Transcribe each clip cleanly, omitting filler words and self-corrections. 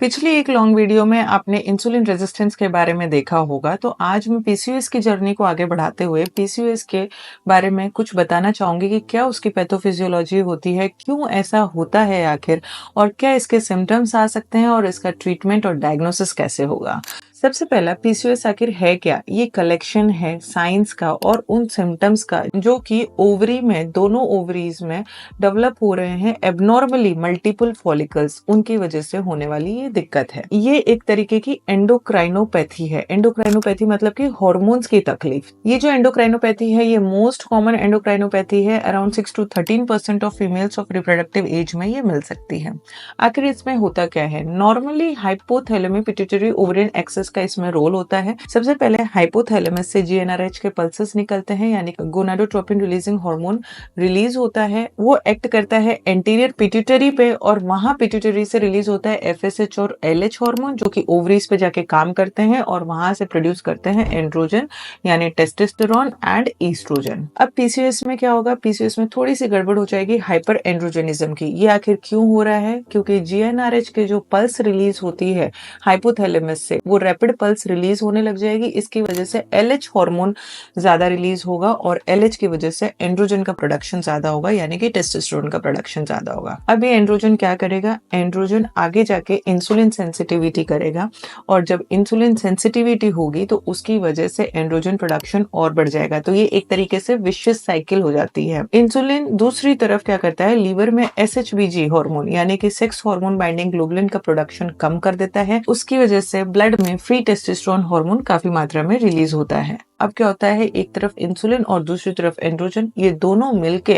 पिछली एक long video में आपने इंसुलिन रेजिस्टेंस के बारे में देखा होगा, तो आज मैं पीसीओएस की जर्नी को आगे बढ़ाते हुए पीसीओएस के बारे में कुछ बताना चाहूंगी कि क्या उसकी पैथोफिजियोलॉजी होती है, क्यों ऐसा होता है आखिर, और क्या इसके सिम्टम्स आ सकते हैं और इसका ट्रीटमेंट और डायग्नोसिस कैसे होगा। सबसे पहला, पीसीओएस आखिर है क्या? ये कलेक्शन है साइंस का और उन सिम्टम्स का जो कि ओवरी में, दोनों ओवरीज में डेवलप हो रहे हैं एबनॉर्मली मल्टीपल फॉलिकल्स, उनकी वजह से होने वाली ये दिक्कत है। ये एक तरीके की एंडोक्राइनोपैथी है। एंडोक्राइनोपैथी मतलब कि हार्मोन्स की तकलीफ। ये जो एंडोक्राइनोपैथी है ये मोस्ट कॉमन एंडोक्राइनोपैथी है। Around 6 to 13% of females of reproductive age में ये मिल सकती है। आखिर इसमें होता क्या है? Normally hypothalamic pituitary ovarian axis का इसमें रोल होता है। सबसे पहले हाइपोथैलेमस से जीएनआरएच के पल्सेस निकलते हैं, यानी गोनाडोट्रोपिन रिलीजिंग हार्मोन रिलीज होता है। वो एक्ट करता है एंटीरियर पिट्यूटरी पे और वहां पिट्यूटरी से रिलीज होता है एफएसएच और एलएच हार्मोन, जो कि ओवरीज पे जाके काम करते हैं और वहां से प्रोड्यूस करते हैं एंड्रोजन यानी टेस्टोस्टेरोन एंड ईस्ट्रोजन। अब पीसीओएस में क्या होगा? पीसीओएस में थोड़ी सी गड़बड़ हो जाएगी हाइपर एंड्रोजनिज्म की। ये आखिर क्यों हो रहा है? क्योंकि जीएनआरएच के जो पल्स रिलीज होती है हाइपोथैलेमस से, वो रैपिड पल्स रिलीज होने लग जाएगी। इसकी वजह से एलएच हार्मोन ज्यादा रिलीज होगा और एलएच की वजह से एंड्रोजन का प्रोडक्शन ज्यादा होगा, यानी कि टेस्टोस्टेरोन का प्रोडक्शन ज्यादा होगा। अब ये एंड्रोजन क्या करेगा? एंड्रोजन आगे जाके इंसुलिन सेंसिटिविटी करेगा और जब इंसुलिन सेंसिटिविटी होगी तो उसकी वजह से एंड्रोजन प्रोडक्शन और बढ़ जाएगा। तो ये एक तरीके से विशियस साइकिल हो जाती है। इंसुलिन दूसरी तरफ क्या करता है? लीवर में एसएचबीजी हार्मोन यानी कि सेक्स हार्मोन बाइंडिंग ग्लोबुलिन का प्रोडक्शन कम कर देता है। उसकी वजह से ब्लड में फ्री टेस्टोस्टेरोन हार्मोन काफी मात्रा में रिलीज होता है। अब क्या होता है? एक तरफ इंसुलिन और दूसरी तरफ एंड्रोजन, ये दोनों मिलके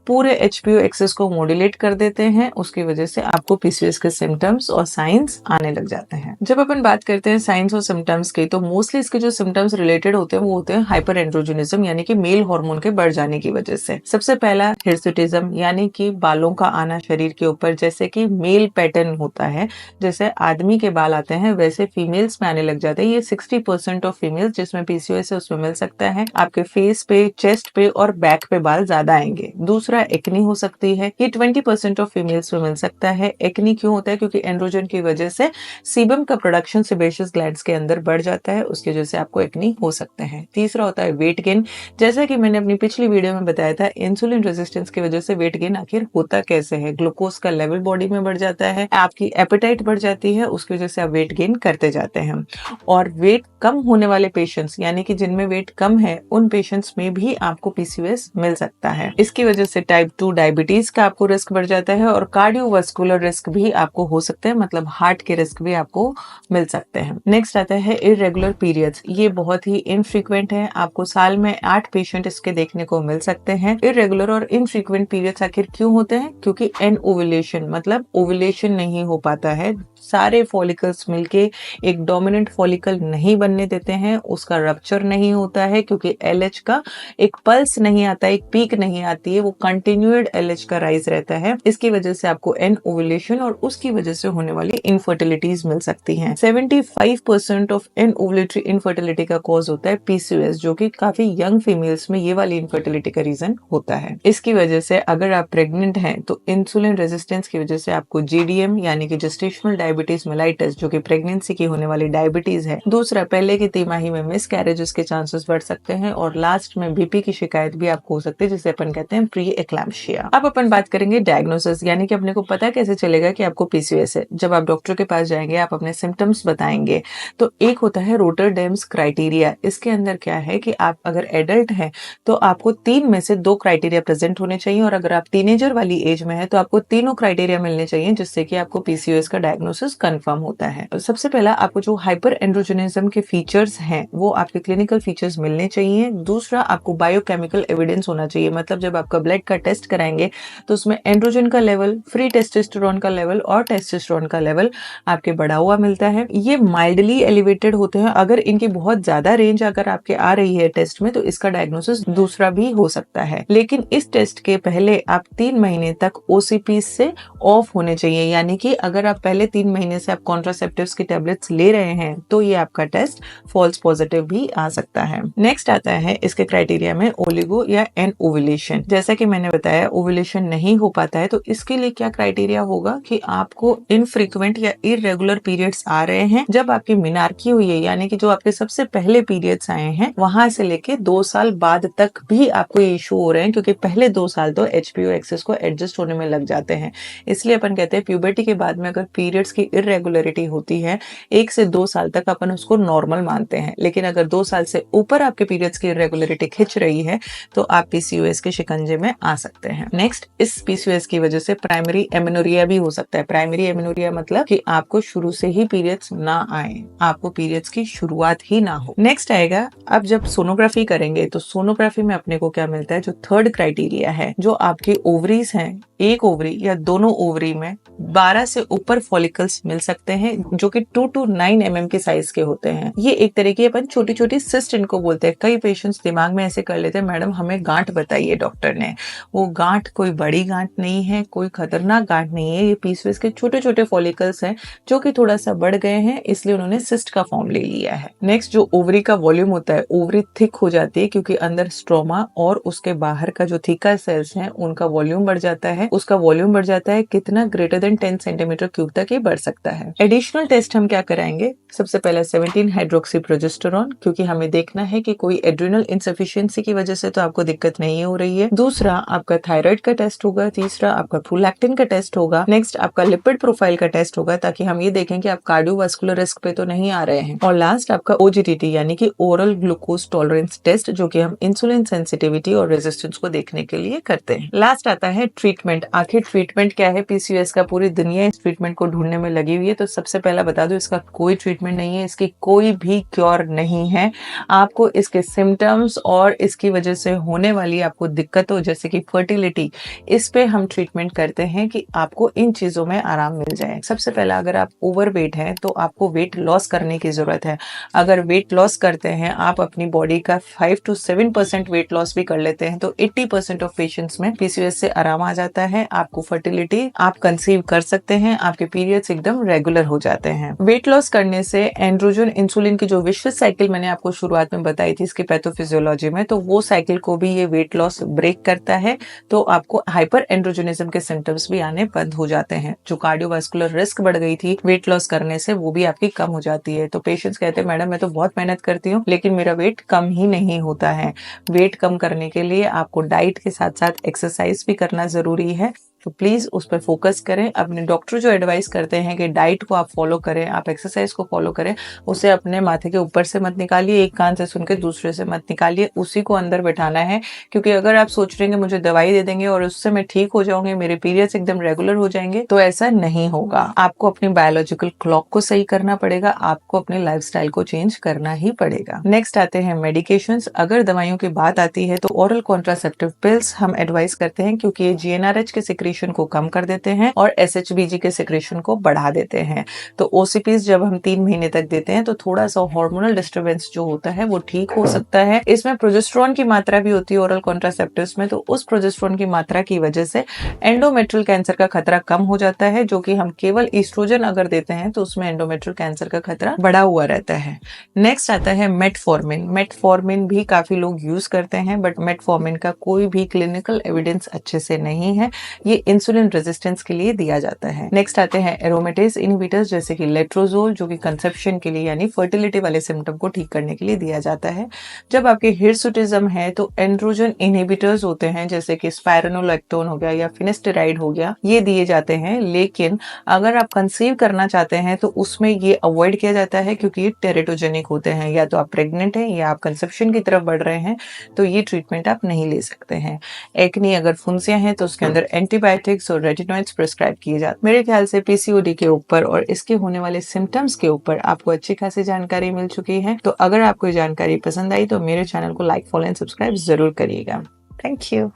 पूरे एचपीओ एक्सेस को मॉड्यूलेट कर देते हैं। उसकी वजह से आपको पीसीओएस के सिम्टम्स और साइंस आने लग जाते हैं। जब अपन बात करते हैं साइंस और सिम्टम्स की, तो मोस्टली इसके जो सिम्टम्स रिलेटेड होते हैं वो होते हैं हाइपर एंड्रोजनिज्म यानी कि मेल हार्मोन के बढ़ जाने की वजह से। सबसे पहला हिर्सुटिज्म यानी कि बालों का आना शरीर के ऊपर, जैसे कि मेल पैटर्न होता है, जैसे आदमी के बाल आते हैं वैसे फीमेल्स में आने लग जाते हैं। ये 60% ऑफ फीमेल्स जिसमें पीसीओएस है उसमें मिल सकता है। आपके फेस पे, चेस्ट पे और बैक पे बाल ज्यादा आएंगे। दूसरा, एक्नी हो सकती है। ये 20% ऑफ फीमेल्स में मिल सकता है। एक्नी क्यों होता है? क्योंकि एंड्रोजन की वजह से सीबम का प्रोडक्शन सेबेशियस ग्लैंड्स के अंदर बढ़ जाता है, उसकी वजह से आपको एक्नी हो सकते हैं। तीसरा होता है वेट गेन। जैसा कि मैंने अपनी पिछली वीडियो में बताया था, इंसुलिन रेजिस्टेंस की वजह से वेट गेन आखिर होता कैसे है? ग्लूकोज का लेवल बॉडी में बढ़ जाता है, आपकी एपेटाइट बढ़ जाती है, उसकी वजह से आप वेट गेन करते जाते हैं। और वेट कम होने वाले पेशेंट्स यानी कि जिनमें वेट कम है, उन पेशेंट्स में भी आपको पीसीओएस मिल सकता है। इसकी वजह से टाइप 2 डायबिटीज का आपको रिस्क बढ़ जाता है और कार्डियोवास्कुलर रिस्क भी आपको हो सकते हैं, मतलब हार्ट के रिस्क भी आपको मिल सकते हैं। नेक्स्ट आता है इरेगुलर पीरियड्स। ये बहुत ही इनफ्रीक्वेंट है, आपको साल में 8 पेशेंट इसके देखने को मिल सकते हैं। इरेगुलर और इनफ्रीक्वेंट पीरियड्स आखिर क्यों होते हैं? क्योंकि एनओवुलेशन मतलब ओवुलेशन नहीं हो पाता है। सारे फॉलिकल्स मिलके एक डोमिनेंट फॉलिकल नहीं बनने देते हैं, उसका रप्चर नहीं होता है क्योंकि एलएच का एक पल्स नहीं आता, एक पीक नहीं आती है, वो कंटिन्यूड एलएच का राइज रहता है। इसकी वजह से आपको एनओवुलेशन और उसकी वजह से होने वाली इनफर्टिलिटीज मिल सकती हैं। 75% ऑफ एनओवुलेटरी इनफर्टिलिटी का कॉज होता है पीसीओएस, जो कि काफी यंग फीमेल्स में ये वाली इनफर्टिलिटी का रीजन होता है। इसकी वजह से अगर आप प्रेग्नेंट हैं तो इंसुलिन रेजिस्टेंस की वजह से आपको जीडीएम यानी कि जेस्टेशनल डायबिटीज मेलाइटिस, जो कि प्रेगनेंसी की होने वाली डायबिटीज है। दूसरा, पहले की तिमाही में मिसकैरेजेस के चांसेस बढ़ सकते हैं और लास्ट में बीपी की शिकायत भी आपको हो सकती है, जिसे अपन कहते हैं प्री एक्लैम्प्सिया। अब अपन बात करेंगे डायग्नोसिस, यानी कि अपने को पता कैसे चलेगा कि आपको पीसीओएस है। जब आप डॉक्टर के पास जाएंगे, आप अपने सिम्टम्स बताएंगे, तो एक होता है रोटरडेम्स क्राइटेरिया। इसके अंदर क्या है कि आप अगर एडल्ट हैं तो आपको 3 में से 2 क्राइटेरिया प्रेजेंट होने चाहिए, और अगर आप टीनेजर वाली एज में है तो आपको तीनों क्राइटेरिया मिलने चाहिए, जिससे कि आपको पीसीओएस का डायग्नोसिस कंफर्म होता है। सबसे पहला, आपको जो हाइपर एंड्रोजनिज्म के फीचर्स हैं वो आपके क्लिनिकल फीचर्स मिलने चाहिए। दूसरा, आपको बायोकेमिकल एविडेंस होना चाहिए, मतलब जब आपका ब्लड का टेस्ट कराएंगे तो उसमें एंड्रोजन का लेवल, फ्री टेस्टोस्टेरोन का लेवल और टेस्टोस्टेरोन का लेवल आपके बढ़ा हुआ मिलता है। ये माइल्डली एलिवेटेड होते हैं। अगर इनकी बहुत ज्यादा रेंज अगर आपके आ रही है टेस्ट में, तो इसका डायग्नोसिस दूसरा भी हो सकता है। लेकिन इस टेस्ट के पहले आप 3 महीने तक ओसीपी से ऑफ होने चाहिए, यानी कि अगर आप पहले 3 महीने से आप कॉन्ट्रासेप्टिव्स की टैबलेट्स ले रहे हैं तो ये आपका टेस्ट फॉल्स पॉजिटिव भी आ सकता है। सकता है। नेक्स्ट आता है इसके क्राइटेरिया में ओलिगो या एन ओवुलेशन। जैसा कि मैंने बताया ओवुलेशन नहीं हो पाता है तो इसके लिए क्या क्राइटेरिया होगा कि आपको इनफ्रीक्वेंट या इरेगुलर पीरियड्स आ रहे हैं। जब आपकी मिनार्की हुई है यानी कि जो आपके सबसे पहले पीरियड्स आए हैं वहां से लेके 2 साल बाद तक भी आपको ये इशू हो रहे हैं, क्योंकि पहले 2 साल तो HPO एक्सेस को एडजस्ट होने में लग जाते हैं। इसलिए अपन कहते हैं प्यूबर्टी के बाद में अगर पीरियड्स की इरेगुलरिटी होती है 1 से 2 साल तक अपन उसको नॉर्मल मानते हैं, लेकिन अगर 2 साल से ऊपर आपके पीरियड्स की इरेगुलरिटी खिंच रही है तो आप PCOS के शिकंजे में आ सकते हैं। नेक्स्ट, इस PCOS की वजह से प्राइमरी एमेनोरिया भी हो सकता है। प्राइमरी एमेनोरिया मतलब कि आपको शुरू से ही पीरियड्स ना आए, आपको पीरियड्स की शुरुआत ही ना हो। नेक्स्ट आएगा, अब जब सोनोग्राफी करेंगे तो सोनोग्राफी में अपने को क्या मिलता है, जो थर्ड क्राइटेरिया है, जो आपके ओवरीज हैं, एक ओवरी या दोनों ओवरी में 12 से ऊपर फॉलिकल्स मिल सकते हैं जो कि 2 to 9 mm के साइज के होते हैं। ये एक तरह की अपन छोटी छोटी सिस्ट इनको बोलते हैं। कई पेशेंट्स दिमाग में ऐसे कर लेते हैं, मैडम हमें गांठ बताइए डॉक्टर ने। वो गांठ कोई बड़ी गांठ नहीं है, कोई खतरनाक गांठ नहीं है, ये PCOS के छोटे छोटे फॉलिकल्स हैं जो कि थोड़ा सा बढ़ गए हैं, इसलिए उन्होंने सिस्ट का फॉर्म ले लिया है। नेक्स्ट, जो ओवरी का वॉल्यूम होता है, ओवरी थिक हो जाती है क्योंकि अंदर स्ट्रोमा और उसके बाहर का जो थीका सेल्स हैं उनका वॉल्यूम बढ़ जाता है। उसका वॉल्यूम बढ़ जाता है कितना, ग्रेटर देन 10 सेंटीमीटर क्यूब तक ये बढ़ सकता है। एडिशनल टेस्ट हम क्या कराएंगे, सबसे पहले 17 हाइड्रोक्सी प्रोजेस्टेरोन, क्योंकि हमें देखना है कि कोई एड्रिनल इनसफिशिएंसी की वजह से तो आपको दिक्कत नहीं हो रही है। दूसरा आपका थायराइड का टेस्ट होगा। तीसरा आपका प्रोलैक्टिन का टेस्ट होगा। नेक्स्ट आपका लिपिड प्रोफाइल का टेस्ट होगा ताकि हम ये देखें कि आप कार्डियोवास्कुलर रिस्क पे तो नहीं आ रहे हैं। और लास्ट आपका OGTT यानी कि ओरल ग्लूकोज टॉलरेंस टेस्ट, जो कि हम इंसुलिन सेंसिटिविटी और रेजिस्टेंस को देखने के लिए करते हैं। लास्ट आता है ट्रीटमेंट। आखिर ट्रीटमेंट क्या है PCOS का, पूरी दुनिया इस ट्रीटमेंट को ढूंढने में लगी हुई है। तो सबसे पहला बता दो, इसका कोई ट्रीटमेंट नहीं है, इसकी कोई भी क्योर नहीं है। आपको इसके सिम्टम्स और इसकी वजह से होने वाली आपको दिक्कतों जैसे कि फर्टिलिटी, इस पे हम ट्रीटमेंट करते हैं कि आपको इन चीजों में आराम मिल जाए। सबसे पहला, अगर आप ओवरवेट हैं तो आपको वेट लॉस करने की जरूरत है। अगर वेट लॉस करते हैं आप, अपनी बॉडी का 5 to 7% वेट लॉस भी कर लेते हैं तो 80% ऑफ पेशेंट्स में PCOS से आराम आ जाता है। आपको फर्टिलिटी, आप कंसीव कर सकते हैं, आपके पीरियड्स एकदम रेगुलर हो जाते हैं। वेट लॉस करने से एंड्रोजन इंसुलिन की जो विशेष साइकिल मैंने आपको शुरुआत में बताई थी इसकी पैथोफिजियोलॉजी में, तो वो साइकिल को भी ये वेट लॉस ब्रेक करता है। तो आपको हाइपर एंड्रोजनिज्म के सिम्टम्स भी आने बंद हो जाते हैं। जो कार्डियोवास्कुलर रिस्क बढ़ गई थी वेट लॉस करने से, वो भी आपकी कम हो जाती है। तो पेशेंट्स कहते हैं मैडम मैं तो बहुत मेहनत करती हूँ लेकिन मेरा वेट कम ही नहीं होता है। वेट कम करने के लिए आपको डाइट के साथ साथ एक्सरसाइज भी करना जरूरी है। तो प्लीज उस पर फोकस करें। अपने डॉक्टर जो एडवाइस करते हैं कि डाइट को आप फॉलो करें, आप एक्सरसाइज को फॉलो करें, उसे अपने माथे के ऊपर से मत निकालिए, एक कान से सुन के दूसरे से मत निकालिए, उसी को अंदर बैठाना है। क्योंकि अगर आप सोच रहे हैं कि मुझे दवाई दे देंगे और उससे मैं ठीक हो जाऊंगी, मेरे पीरियड्स एकदम रेगुलर हो जाएंगे, तो ऐसा नहीं होगा। आपको अपनी बायोलॉजिकल क्लॉक को सही करना पड़ेगा, आपको अपने लाइफस्टाइल को चेंज करना ही पड़ेगा। नेक्स्ट आते हैं मेडिकेशंस। अगर दवाइयों की बात आती है तो ओरल कॉन्ट्रासेप्टिव पिल्स हम एडवाइस करते हैं क्योंकि ये GnRH के सिक्रीशन को कम कर देते हैं और SHBG के सिक्रीशन को बढ़ा देते हैं। तो OCPs जब हम 3 महीने तक देते हैं तो थोड़ा सा हार्मोनल डिस्टर्बेंस जो होता है वो ठीक हो सकता है। इसमें प्रोजेस्टेरोन की मात्रा भी होती है ओरल कॉन्ट्रासेप्टिव्स में, तो उस प्रोजेस्टेरोन की मात्रा की वजह से एंडोमेट्रियल कैंसर का खतरा कम हो जाता है, जो कि हम केवल ईस्ट्रोजन अगर देते हैं तो उसमें एंडोमेट्रियल कैंसर का खतरा बढ़ा हुआ रहता है। नेक्स्ट आता है मेटफॉर्मिन। मेटफॉर्मिन भी काफी लोग यूज करते हैं बट मेटफॉर्मिन का कोई भी क्लिनिकल एविडेंस अच्छे से नहीं है। ये इंसुलिन रेजिस्टेंस के लिए दिया जाता है। नेक्स्ट आते हैं एरोमेटेज इनहिबिटर्स जैसे कि लेट्रोजोल, जो कि कंसेप्शन के लिए यानी फर्टिलिटी वाले सिम्टम को ठीक करने के लिए दिया जाता है। जब आपके हिर्सुटिज्म है तो एंड्रोजन इनहिबिटर्स होते हैं जैसे कि स्पाइरोनोलैक्टोन हो गया या फिनेस्टेराइड हो गया, ये दिए जाते हैं। लेकिन अगर आप कंसीव करना चाहते हैं तो उसमें ये अवॉइड किया जाता है क्योंकि ये टेरेटोजेनिक होते हैं। या तो आप प्रेग्नेंट हैं या आप कंसेप्शन की तरफ बढ़ रहे हैं तो ये ट्रीटमेंट आप नहीं ले सकते हैं। एक्नी, अगर फुंसियां हैं तो उसके अंदर एंटीबायोटिक्स और रेटिनॉइड्स प्रिस्क्राइब किए जाते हैं। मेरे ख्याल से PCOD के ऊपर और इसके होने वाले सिम्टम्स के ऊपर आपको अच्छी खासी जानकारी मिल चुकी है। तो अगर आपको ये जानकारी पसंद आई तो मेरे चैनल को लाइक, फॉलो एंड सब्सक्राइब जरूर करिएगा। Thank you.